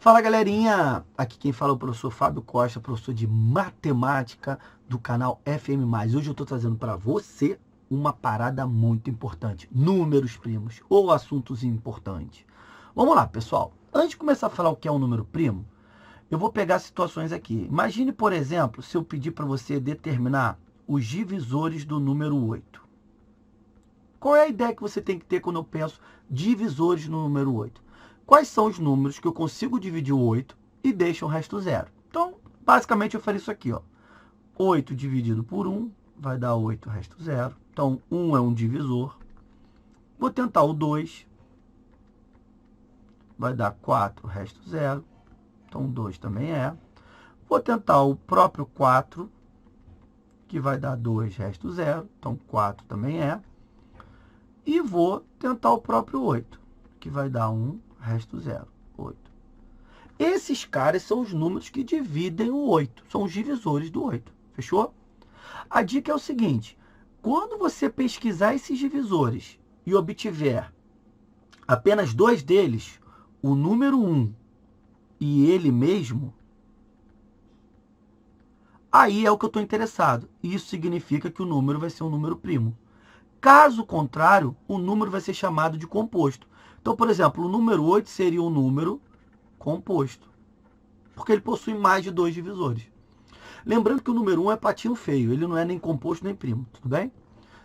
Fala, galerinha! Aqui quem fala é o professor Fábio Costa, professor de matemática do canal FM+. Hoje eu estou trazendo para você uma parada muito importante. Números primos ou assuntos importantes. Vamos lá, pessoal. Antes de começar a falar o que é um número primo, eu vou pegar situações aqui. Imagine, por exemplo, se eu pedir para você determinar os divisores do número 8. Qual é a ideia que você tem que ter quando eu penso divisores no número 8? Quais são os números que eu consigo dividir o 8 e deixo o resto zero? Então, basicamente, eu faria isso aqui, ó. 8 dividido por 1 vai dar 8, resto zero. Então, 1 é um divisor. Vou tentar o 2. Vai dar 4, resto zero. Então, 2 também é. Vou tentar o próprio 4, que vai dar 2, resto zero. Então, 4 também é. E vou tentar o próprio 8, que vai dar 1, resto zero, 8. Esses caras são os números que dividem o 8. São os divisores do 8. Fechou? A dica é o seguinte. Quando você pesquisar esses divisores e obtiver apenas dois deles, o número 1 e ele mesmo, aí é o que eu estou interessado. Isso significa que o número vai ser um número primo. Caso contrário, o número vai ser chamado de composto. Então, por exemplo, o número 8 seria um número composto, porque ele possui mais de dois divisores. Lembrando que o número 1 é patinho feio, ele não é nem composto nem primo, tudo bem?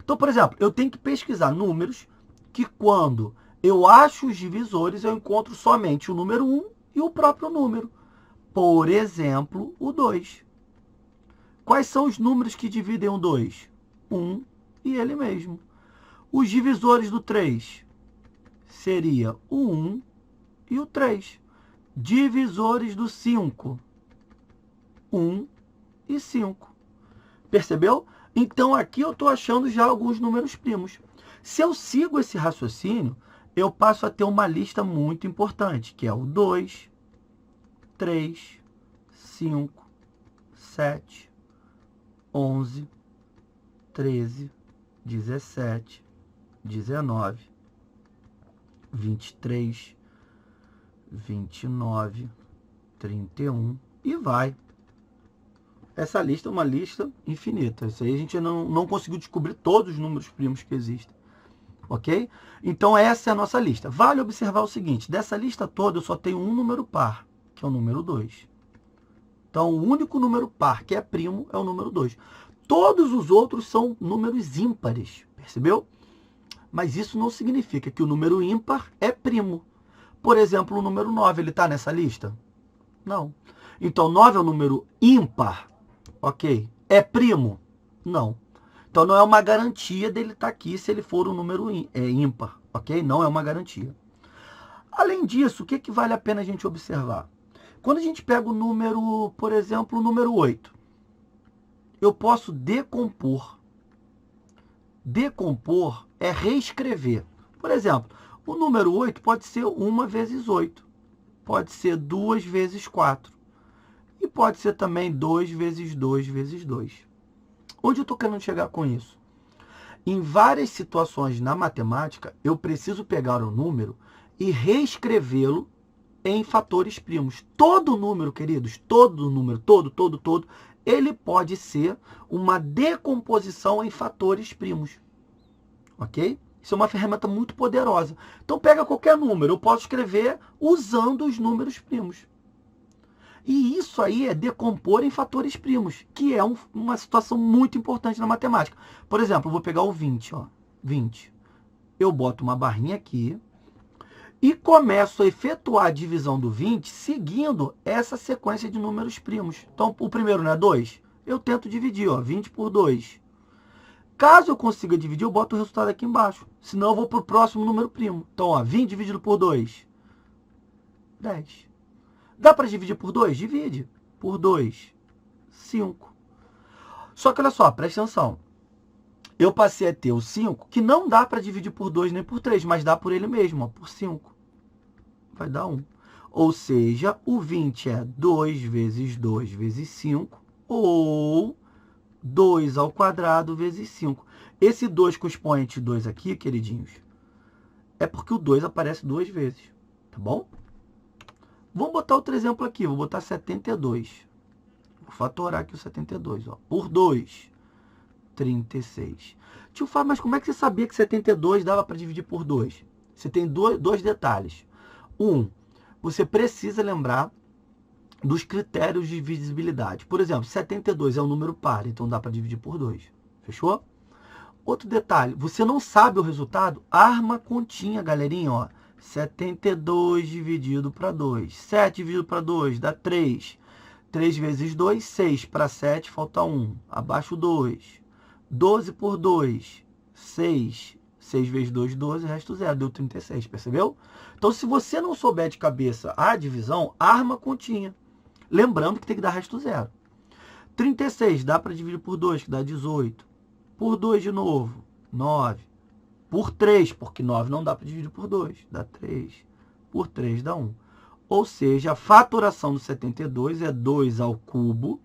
Então, por exemplo, eu tenho que pesquisar números que quando eu acho os divisores, eu encontro somente o número 1 e o próprio número. Por exemplo, o 2. Quais são os números que dividem o 2? 1 e ele mesmo. Os divisores do 3 seria o 1 e o 3. Divisores do 5, 1 e 5. Percebeu? Então, aqui eu estou achando já alguns números primos. Se eu sigo esse raciocínio, eu passo a ter uma lista muito importante, que é o 2, 3, 5, 7, 11, 13, 17, 19, 23, 29, 31 e vai. Essa lista é uma lista infinita. Isso aí a gente não conseguiu descobrir todos os números primos que existem. Ok? Então, essa é a nossa lista. Vale observar o seguinte. Dessa lista toda, eu só tenho um número par, que é o número 2. Então, o único número par que é primo é o número 2. Todos os outros são números ímpares. Percebeu? Mas isso não significa que o número ímpar é primo. Por exemplo, o número 9, ele está nessa lista? Não. Então, 9 é um número ímpar. Ok. É primo? Não. Então, não é uma garantia dele estar aqui se ele for um número ímpar. Ok? Não é uma garantia. Além disso, o que vale a pena a gente observar? Quando a gente pega o número, por exemplo, o número 8, eu posso decompor. Decompor é reescrever. Por exemplo, o número 8 pode ser 1 vezes 8. Pode ser 2 vezes 4. E pode ser também 2 vezes 2 vezes 2. Onde eu estou querendo chegar com isso? Em várias situações na matemática, eu preciso pegar o número e reescrevê-lo em fatores primos. Todo número, queridos, todo número, todo, ele pode ser uma decomposição em fatores primos. Ok? Isso é uma ferramenta muito poderosa. Então, pega qualquer número, eu posso escrever usando os números primos. E isso aí é decompor em fatores primos, que é uma situação muito importante na matemática. Por exemplo, eu vou pegar o 20. Ó, 20. Eu boto uma barrinha aqui e começo a efetuar a divisão do 20 seguindo essa sequência de números primos. Então, o primeiro não é 2? Eu tento dividir, ó, 20 por 2. Caso eu consiga dividir, eu boto o resultado aqui embaixo. Senão, eu vou para o próximo número primo. Então, ó, 20 dividido por 2, 10. Dá para dividir por 2? Divide. Por 2, 5. Só que, olha só, presta atenção. Eu passei a ter o 5, que não dá para dividir por 2 nem por 3, mas dá por ele mesmo, ó, por 5. Vai dar 1. Ou seja, o 20 é 2 vezes 2 vezes 5, ou 2 ao quadrado vezes 5. Esse 2 com expoente 2 aqui, queridinhos, é porque o 2 aparece duas vezes, tá bom? Vamos botar outro exemplo aqui. Vou botar 72. Vou fatorar aqui o 72. Ó. Por 2, 36. Tio Fábio, mas como é que você sabia que 72 dava para dividir por 2? Você tem dois detalhes. Você precisa lembrar dos critérios de divisibilidade. Por exemplo, 72 é um número par, então dá para dividir por 2. Fechou? Outro detalhe, você não sabe o resultado? Arma continha, galerinha, ó. 72 dividido para 2. 7 dividido para 2 dá 3. 3 vezes 2, 6. Para 7, falta 1. Abaixo 2. 12 por 2, 6. 6 vezes 2, 12. Resto 0. Deu 36, percebeu? Então, se você não souber de cabeça a divisão, arma continha. Lembrando que tem que dar resto 0. 36 dá para dividir por 2, que dá 18. Por 2 de novo, 9. Por 3, porque 9 não dá para dividir por 2, dá 3. Por 3 dá 1. Ou seja, a fatoração do 72 é 2 ao cubo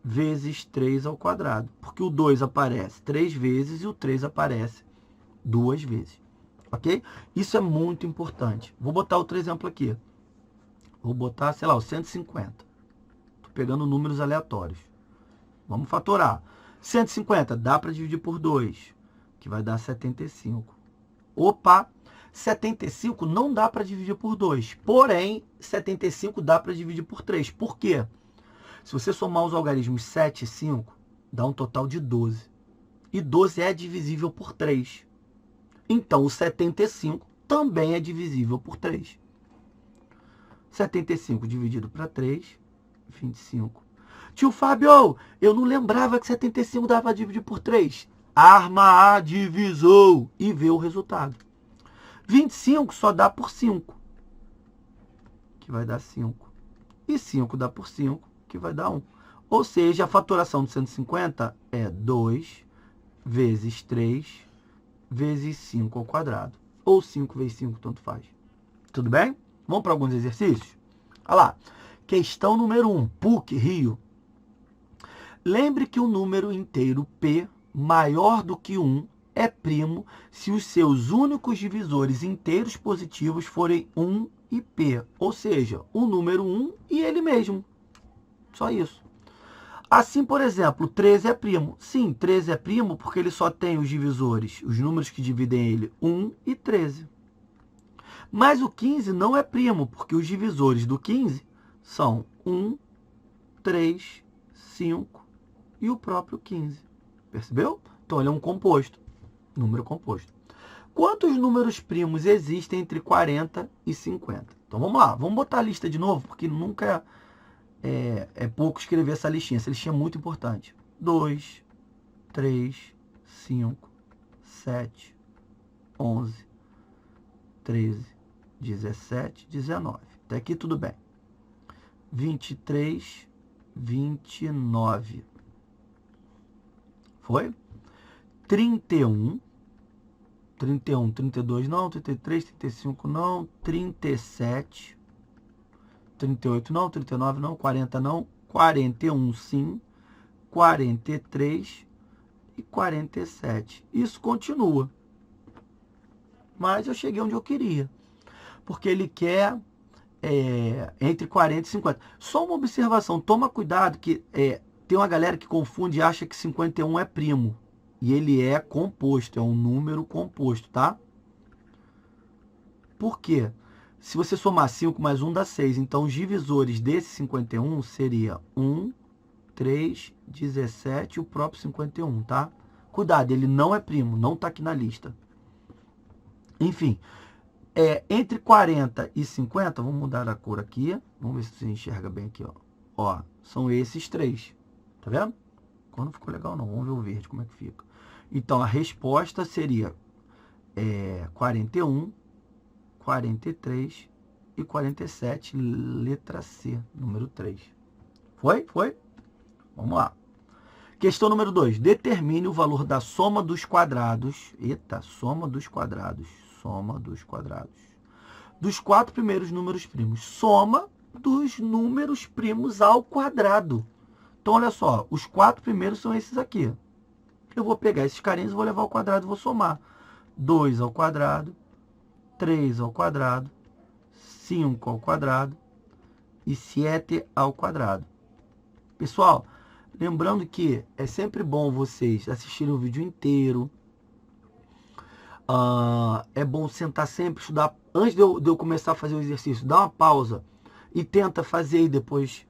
vezes 3 ao quadrado. Porque o 2 aparece 3 vezes e o 3 aparece 2 vezes. Ok? Isso é muito importante. Vou botar outro exemplo aqui. Vou botar, sei lá, o 150. Estou pegando números aleatórios. Vamos fatorar. 150 dá para dividir por 2, que vai dar 75. Opa! 75 não dá para dividir por 2. Porém, 75 dá para dividir por 3. Por quê? Se você somar os algarismos 7 e 5, dá um total de 12. E 12 é divisível por 3. Então, o 75 também é divisível por 3. 75 dividido para 3, 25. Tio Fábio, eu não lembrava que 75 dava para dividir por 3. Arma a divisor e vê o resultado. 25 só dá por 5, que vai dar 5. E 5 dá por 5, que vai dar 1. Ou seja, a fatoração de 150 é 2 vezes 3 vezes 5 ao quadrado. Ou 5 vezes 5, tanto faz. Tudo bem? Vamos para alguns exercícios? Olha lá. Questão número 1, PUC, Rio. Lembre que o número inteiro P maior do que 1 é primo se os seus únicos divisores inteiros positivos forem 1 e P. Ou seja, o número 1 e ele mesmo. Só isso. Assim, por exemplo, 13 é primo. Sim, 13 é primo porque ele só tem os divisores, os números que dividem ele, 1 e 13. Mas o 15 não é primo, porque os divisores do 15 são 1, 3, 5 e o próprio 15. Percebeu? Então, ele é um composto, número composto. Quantos números primos existem entre 40 e 50? Então, vamos lá. Vamos botar a lista de novo, porque nunca é pouco escrever essa listinha. Essa listinha é muito importante. 2, 3, 5, 7, 11, 13, 17, 19. Até aqui tudo bem. 23, 29. Foi? 31, 31, 32 não, 33, 35 não, 37, 38 não, 39 não, 40 não, 41 sim, 43 e 47. Isso continua. Mas eu cheguei onde eu queria. Porque ele quer entre 40 e 50. Só uma observação, toma cuidado que tem uma galera que confunde e acha que 51 é primo. E ele é composto, é um número composto, tá? Por quê? Se você somar 5 mais 1 dá 6. Então, os divisores desse 51 seria 1, 3, 17 e o próprio 51, tá? Cuidado, ele não é primo, não está aqui na lista. Enfim, entre 40 e 50, vamos mudar a cor aqui. Vamos ver se você enxerga bem aqui, ó. Ó, são esses três. Tá vendo? Agora não ficou legal não. Vamos ver o verde, como é que fica. Então, a resposta seria 41, 43 e 47, letra C, número 3. Foi? Foi? Vamos lá. Questão número 2. Determine o valor da soma dos quadrados. Eita, soma dos quadrados. Soma dos quadrados. Dos 4 primeiros números primos. Soma dos números primos ao quadrado. Então, olha só. Os 4 primeiros são esses aqui. Eu vou pegar esses carinhos e vou levar ao quadrado e vou somar. 2 ao quadrado. 3 ao quadrado. 5 ao quadrado e 7 ao quadrado. Pessoal, lembrando que é sempre bom vocês assistirem o vídeo inteiro. É bom sentar sempre, estudar. Antes de eu começar a fazer o exercício, dá uma pausa e tenta fazer e depois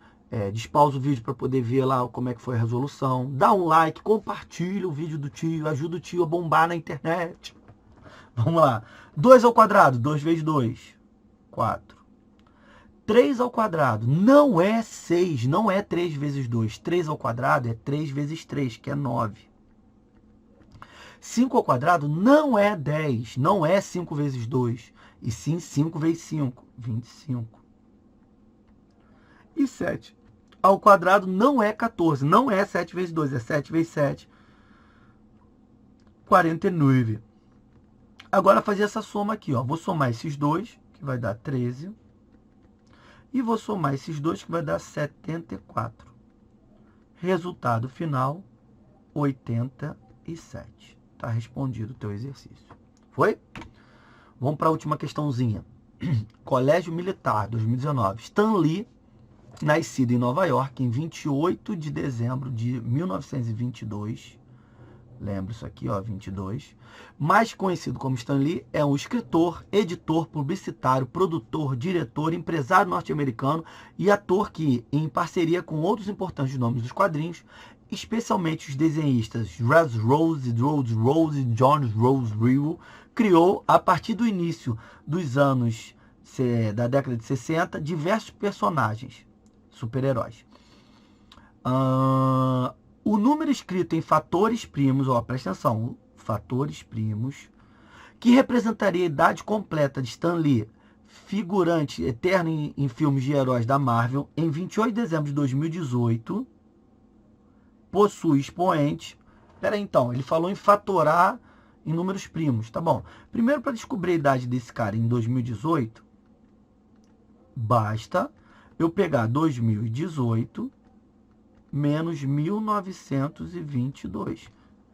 despausa o vídeo para poder ver lá como é que foi a resolução. Dá um like, compartilha o vídeo do tio, ajuda o tio a bombar na internet. Vamos lá. 2 ao quadrado, 2 vezes 2, 4. 3 ao quadrado não é 6, não é 3 vezes 2. 3 ao quadrado é 3 vezes 3, que é 9. 5 ao quadrado não é 10, não é 5 vezes 2, e sim 5 vezes 5, 25. E 7 ao quadrado não é 14, não é 7 vezes 2, é 7 vezes 7, 49. Agora fazer essa soma aqui, ó. Vou somar esses dois, que vai dar 13. E vou somar esses dois, que vai dar 74. Resultado final, 87. Está respondido o teu exercício. Foi? Vamos para a última questãozinha. Colégio Militar, 2019. Stan Lee, nascido em Nova York em 28 de dezembro de 1922. Lembra isso aqui, ó, 22. Mais conhecido como Stan Lee, é um escritor, editor, publicitário, produtor, diretor, empresário norte-americano e ator que, em parceria com outros importantes nomes dos quadrinhos, especialmente os desenhistas Rose e John Rose Revell, criou, a partir do início dos anos da década de 60, diversos personagens, super-heróis. O número escrito em fatores primos, ó, presta atenção, fatores primos, que representaria a idade completa de Stan Lee, figurante eterno em filmes de heróis da Marvel, em 28 de dezembro de 2018, possui expoente. Peraí, então, ele falou em fatorar em números primos, tá bom. Primeiro, para descobrir a idade desse cara em 2018, basta eu pegar 2018 menos 1922.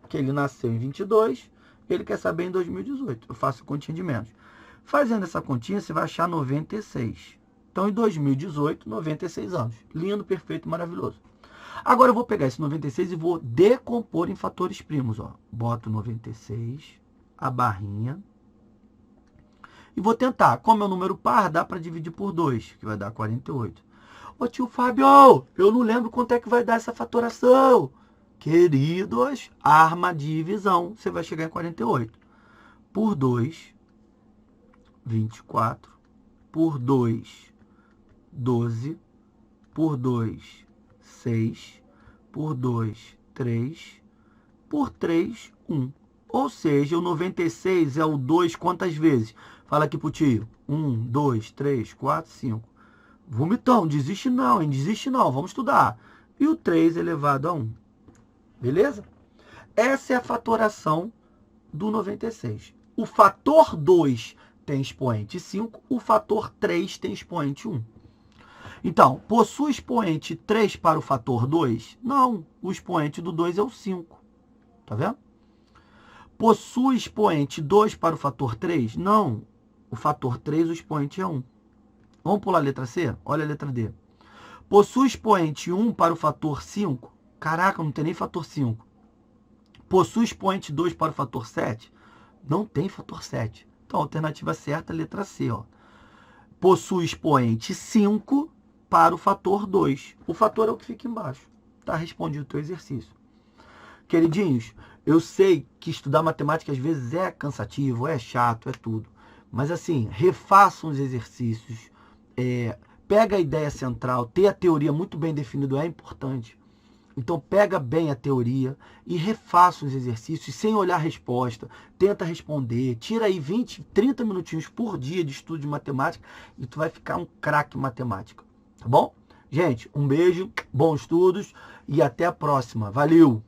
Que ele nasceu em 22, ele quer saber em 2018. Eu faço a continha de menos. Fazendo essa continha, você vai achar 96. Então, em 2018, 96 anos. Lindo, perfeito, maravilhoso. Agora, eu vou pegar esse 96 e vou decompor em fatores primos. Ó. Boto 96, a barrinha. E vou tentar. Como é um número par, dá para dividir por 2, que vai dar 48. Ô tio Fábio, eu não lembro quanto é que vai dar essa fatoração. Queridos, arma de divisão. Você vai chegar em 48. Por 2, 24. Por 2, 12. Por 2, 6. Por 2, 3. Por 3, 1. Ou seja, o 96 é o 2 quantas vezes? Fala aqui pro tio. 1, 2, 3, 4, 5. Vomitão, desiste não, hein? Desiste não, vamos estudar. E o 3 elevado a 1. Beleza? Essa é a fatoração do 96. O fator 2 tem expoente 5, o fator 3 tem expoente 1. Então, possui expoente 3 para o fator 2? Não, o expoente do 2 é o 5. Tá vendo? Possui expoente 2 para o fator 3? Não, o fator 3, o expoente é 1. Vamos pular a letra C? Olha a letra D. Possui expoente 1 para o fator 5? Caraca, não tem nem fator 5. Possui expoente 2 para o fator 7? Não tem fator 7. Então, a alternativa certa é a letra C. Ó. Possui expoente 5 para o fator 2. O fator é o que fica embaixo. Está respondido o teu exercício. Queridinhos, eu sei que estudar matemática às vezes é cansativo, é chato, é tudo. Mas assim, refaçam os exercícios. Pega a ideia central, ter a teoria muito bem definida é importante. Então pega bem a teoria e refaça os exercícios sem olhar a resposta. Tenta responder, tira aí 20, 30 minutinhos por dia de estudo de matemática e tu vai ficar um craque em matemática. Tá bom? Gente, um beijo, bons estudos e até a próxima. Valeu!